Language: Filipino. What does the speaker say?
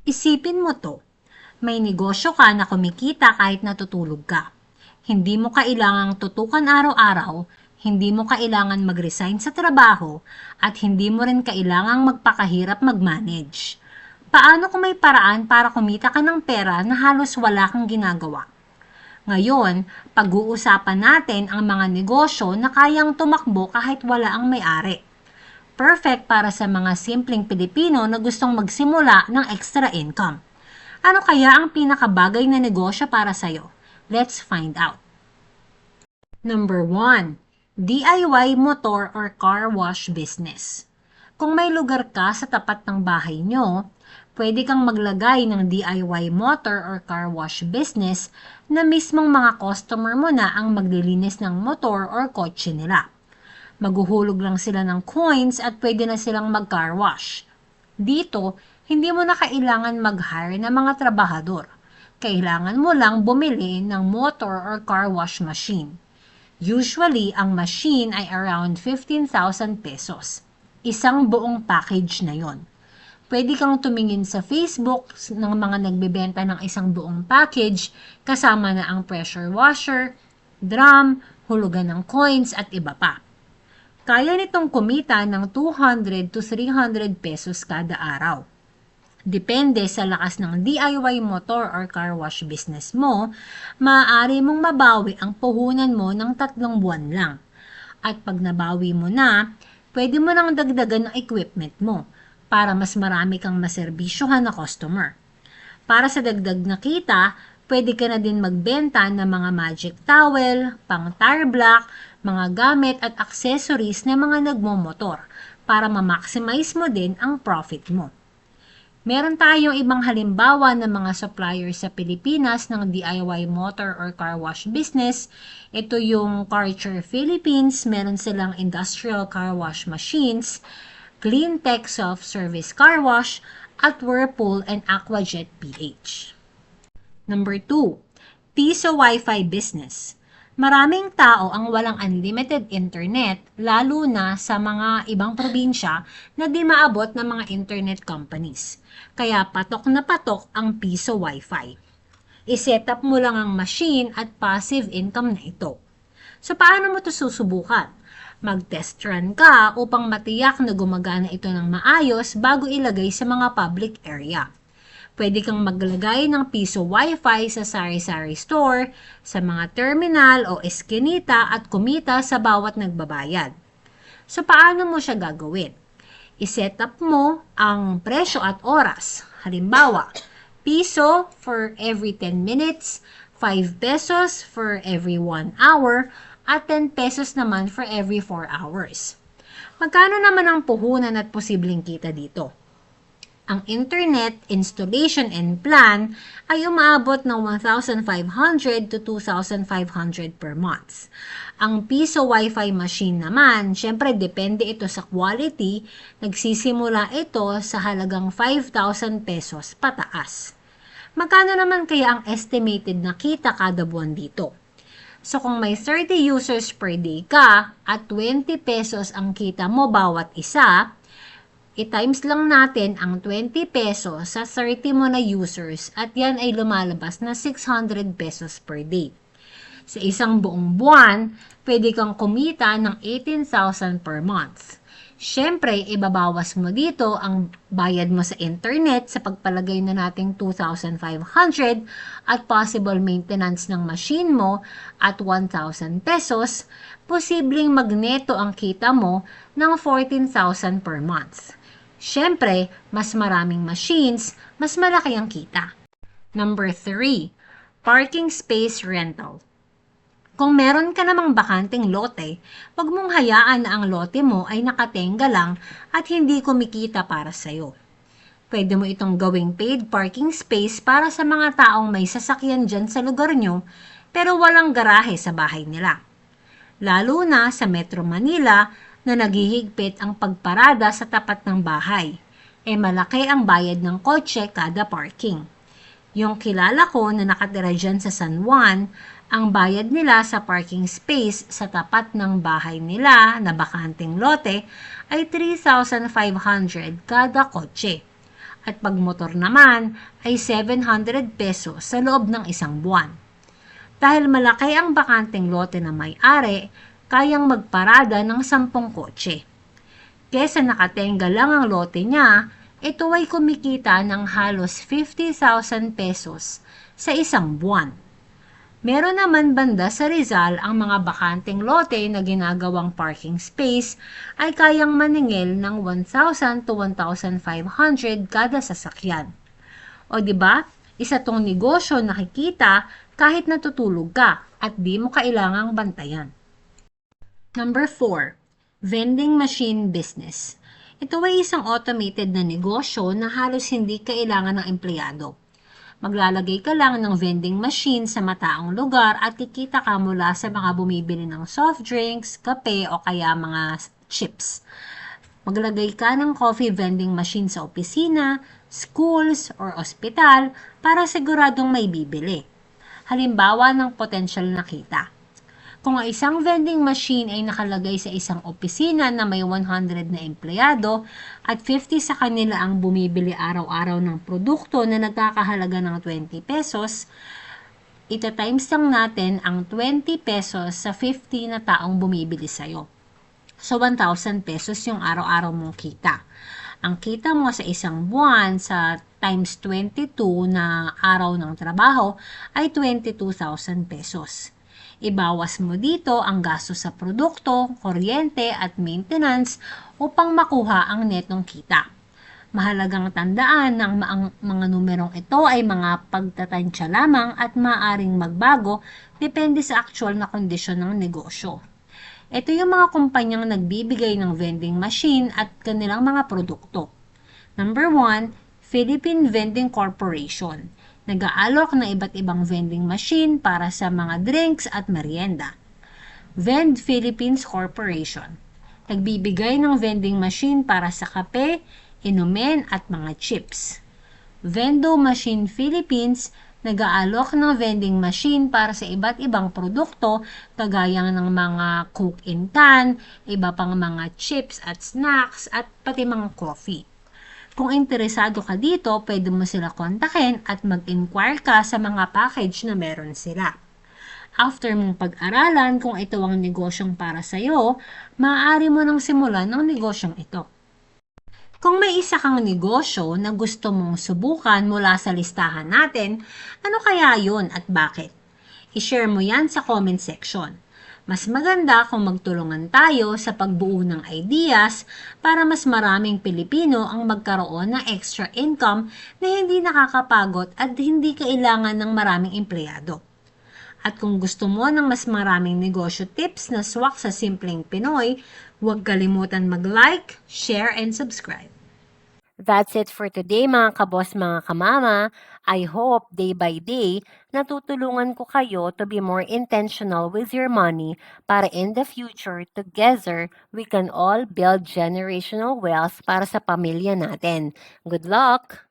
Isipin mo to, may negosyo ka na kumikita kahit natutulog ka. Hindi mo kailangang tutukan araw-araw, hindi mo kailangan mag-resign sa trabaho, at hindi mo rin kailangang magpakahirap mag-manage. Paano kung may paraan para kumita ka ng pera na halos wala kang ginagawa? Ngayon, pag-uusapan natin ang mga negosyo na kayang tumakbo kahit wala ang may-ari. Perfect para sa mga simpleng Pilipino na gustong magsimula ng extra income. Ano kaya ang pinakabagay na negosyo para sa'yo? Let's find out. Number 1. DIY motor or car wash business. Kung may lugar ka sa tapat ng bahay nyo, pwede kang maglagay ng DIY motor or car wash business na mismong mga customer mo na ang maglilinis ng motor or kotse nila. Maghuhulog lang sila ng coins at pwede na silang mag-car wash. Dito, hindi mo na kailangan mag-hire ng mga trabahador. Kailangan mo lang bumili ng motor or car wash machine. Usually, ang machine ay around 15,000 pesos. Isang buong package na yon. Pwede kang tumingin sa Facebook ng mga nagbebenta ng isang buong package kasama na ang pressure washer, drum, hulugan ng coins at iba pa. Kaya nitong kumita ng 200 to 300 pesos kada araw. Depende sa lakas ng DIY motor or car wash business mo, maaari mong mabawi ang puhunan mo ng 3 buwan lang. At pag nabawi mo na, pwede mo nang dagdagan ng equipment mo para mas marami kang maserbisyohan na customer. Para sa dagdag na kita, pwede ka na din magbenta ng mga magic towel, pang tire block, mga gamit at accessories ng mga nagmomotor para ma-maximize mo din ang profit mo. Meron tayong ibang halimbawa ng mga suppliers sa Pilipinas ng DIY motor or car wash business. Ito yung Karcher Philippines, meron silang industrial car wash machines, Cleantech self-service car wash, at Whirlpool and Aquajet PH. Number 2, Piso Wi-Fi business. Maraming tao ang walang unlimited internet, lalo na sa mga ibang probinsya na di maabot ng mga internet companies. Kaya patok na patok ang Piso Wi-Fi. I-set up mo lang ang machine at passive income na ito. So paano mo ito susubukan? Mag-test run ka upang matiyak na gumagana ito ng maayos bago ilagay sa mga public area. Pwede kang maglagay ng Piso Wi-Fi sa sari-sari store, sa mga terminal o eskinita at kumita sa bawat nagbabayad. So paano mo siya gagawin? I-set up mo ang presyo at oras. Halimbawa, piso for every 10 minutes, 5 pesos for every 1 hour, at 10 pesos naman for every 4 hours. Magkano naman ang puhunan at posibleng kita dito? Ang internet, installation, and plan ay umaabot ng 1,500 to 2,500 per month. Ang Piso Wi-Fi machine naman, syempre depende ito sa quality, nagsisimula ito sa halagang 5,000 pesos pataas. Magkano naman kaya ang estimated na kita kada buwan dito? So kung may 30 users per day ka at 20 pesos ang kita mo bawat isa, i-times lang natin ang 20 pesos sa 30 mo na users at yan ay lumalabas na 600 pesos per day. Sa isang buong buwan, pwede kang kumita ng 18,000 per month. Siyempre, ibabawas mo dito ang bayad mo sa internet sa pagpalagay na nating 2,500 at possible maintenance ng machine mo at 1,000 pesos, posibleng magneto ang kita mo ng 14,000 per month. Siyempre, mas maraming machines, mas malaki ang kita. Number 3, parking space rental. Kung meron ka namang bakanteng lote, wag mong hayaan na ang lote mo ay nakatenga lang at hindi kumikita para sa'yo. Pwede mo itong gawing paid parking space para sa mga taong may sasakyan dyan sa lugar nyo pero walang garahe sa bahay nila. Lalo na sa Metro Manila na naghihigpit ang pagparada sa tapat ng bahay. Malaki ang bayad ng kotse kada parking. Yung kilala ko na nakatira dyan sa San Juan, ang bayad nila sa parking space sa tapat ng bahay nila na bakanteng lote ay 3,500 kada kotse. at pag motor naman ay 700 pesos sa loob ng isang buwan. Dahil malaki ang bakanteng lote na may-ari, kayang magparada ng 10 kotse. Kesa nakatenga lang ang lote niya, ito ay kumikita ng halos 50,000 pesos sa isang buwan. Meron naman banda sa Rizal ang mga bakanteng lote na ginagawang parking space ay kayang maningil ng 1,000 to 1,500 kada sasakyan. O di ba? Isa tong negosyo nakikita kahit natutulog ka at di mo kailangang bantayan. Number 4, vending machine business. Ito ay isang automated na negosyo na halos hindi kailangan ng empleyado. Maglalagay ka lang ng vending machine sa mataong lugar at kikita ka mula sa mga bumibili ng soft drinks, kape o kaya mga chips. Maglagay ka ng coffee vending machine sa opisina, schools, or ospital para siguradong may bibili. Halimbawa ng potensyal na kita. Kung ang isang vending machine ay nakalagay sa isang opisina na may 100 na empleyado at 50 sa kanila ang bumibili araw-araw ng produkto na nagkakahalaga ng 20 pesos, ita-times lang natin ang 20 pesos sa 50 na taong bumibili sa'yo. So, 1,000 pesos yung araw-araw mong kita. Ang kita mo sa isang buwan sa times 22 na araw ng trabaho ay 22,000 pesos. Ibawas mo dito ang gasto sa produkto, kuryente at maintenance upang makuha ang netong kita. Mahalagang tandaan na ang mga numerong ito ay mga pagtatansya lamang at maaaring magbago depende sa actual na kondisyon ng negosyo. Ito yung mga kumpanyang nagbibigay ng vending machine at kanilang mga produkto. Number 1, Philippine Vending Corporation. Nag-aalok ng iba't ibang vending machine para sa mga drinks at merienda. Vend Philippines Corporation. Nagbibigay ng vending machine para sa kape, inumin at mga chips. Vendo Machine Philippines. Nag-aalok ng vending machine para sa iba't ibang produkto kagaya ng mga Coke in can, iba pang mga chips at snacks at pati mga coffee. Kung interesado ka dito, pwede mo sila kontakin at mag-inquire ka sa mga package na meron sila. After mong pag-aralan kung ito ang negosyong para sa'yo, maaari mo nang simulan ang negosyong ito. Kung may isa kang negosyo na gusto mong subukan mula sa listahan natin, ano kaya yun at bakit? I-share mo yan sa comment section. Mas maganda kung magtulungan tayo sa pagbuo ng ideas para mas maraming Pilipino ang magkaroon ng extra income na hindi nakakapagod at hindi kailangan ng maraming empleyado. At kung gusto mo ng mas maraming negosyo tips na swak sa simpleng Pinoy, huwag kalimutan mag-like, share, and subscribe. That's it for today mga kaboss, mga kamama. I hope day by day natutulungan ko kayo to be more intentional with your money para in the future together we can all build generational wealth para sa pamilya natin. Good luck!